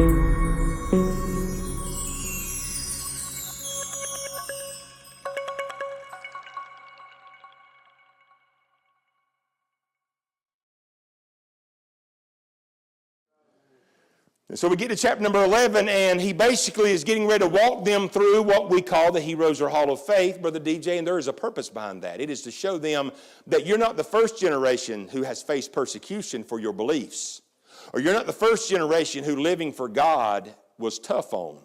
And so we get to chapter number 11, and he basically is getting ready to walk them through what we call the Heroes or Hall of Faith, Brother DJ, and there is a purpose behind that. It is to show them that you're not the first generation who has faced persecution for your beliefs, or you're not the first generation who living for God was tough on.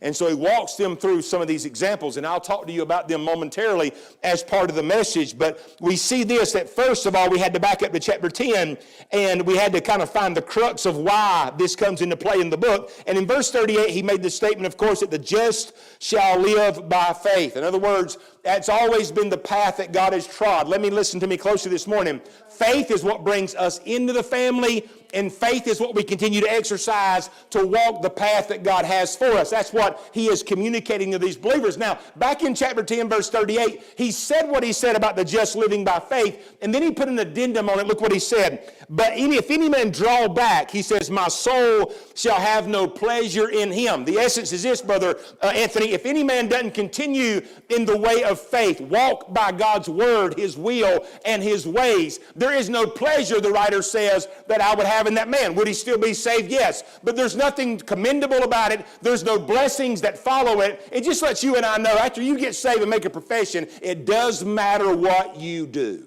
And so he walks them through some of these examples, and I'll talk to you about them momentarily as part of the message. But we see this, that first of all, we had to back up to chapter 10, and we had to kind of find the crux of why this comes into play in the book. And in verse 38, he made the statement, of course, that the just shall live by faith. In other words, that's always been the path that God has trod. Listen to me closely this morning. Faith is what brings us into the family, and faith is what we continue to exercise to walk the path that God has for us. That's what he is communicating to these believers. Now, back in chapter 10, verse 38, he said what he said about the just living by faith, and then he put an addendum on it. Look what he said. But if any man draw back, he says, my soul shall have no pleasure in him. The essence is this, Brother Anthony. If any man doesn't continue in the way of faith, walk by God's word, his will, and his ways, there is no pleasure, the writer says, that I would have in that man. Would he still be saved? Yes. But there's nothing commendable about it. There's no blessings that follow it. It just lets you and I know after you get saved and make a profession, it does matter what you do.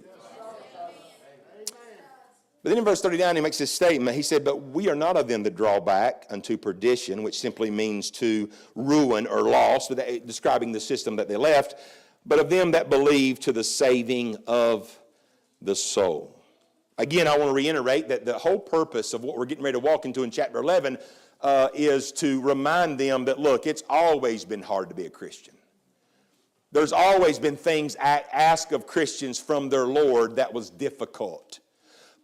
But then in verse 39, he makes this statement. He said, but we are not of them that draw back unto perdition, which simply means to ruin or loss, describing the system that they left, but of them that believe to the saving of the soul. Again, I want to reiterate that the whole purpose of what we're getting ready to walk into in chapter 11 is to remind them that, look, it's always been hard to be a Christian. There's always been things asked of Christians from their Lord that was difficult.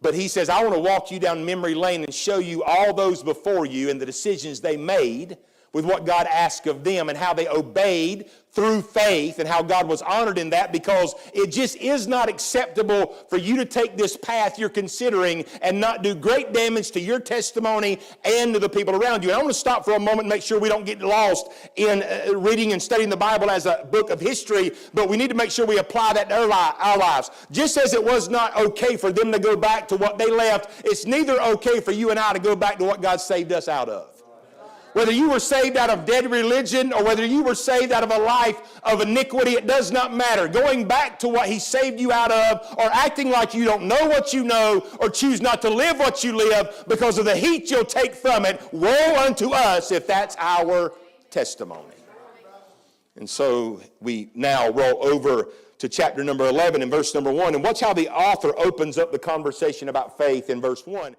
But he says, I want to walk you down memory lane and show you all those before you and the decisions they made with what God asked of them and how they obeyed through faith and how God was honored in that, because it just is not acceptable for you to take this path you're considering and not do great damage to your testimony and to the people around you. And I want to stop for a moment and make sure we don't get lost in reading and studying the Bible as a book of history, but we need to make sure we apply that to our lives. Just as it was not okay for them to go back to what they left, it's neither okay for you and I to go back to what God saved us out of. Whether you were saved out of dead religion or whether you were saved out of a life of iniquity, it does not matter. Going back to what he saved you out of, or acting like you don't know what you know or choose not to live what you live because of the heat you'll take from it, woe unto us if that's our testimony. And so we now roll over to chapter number 11 and verse number 1. And watch how the author opens up the conversation about faith in verse 1.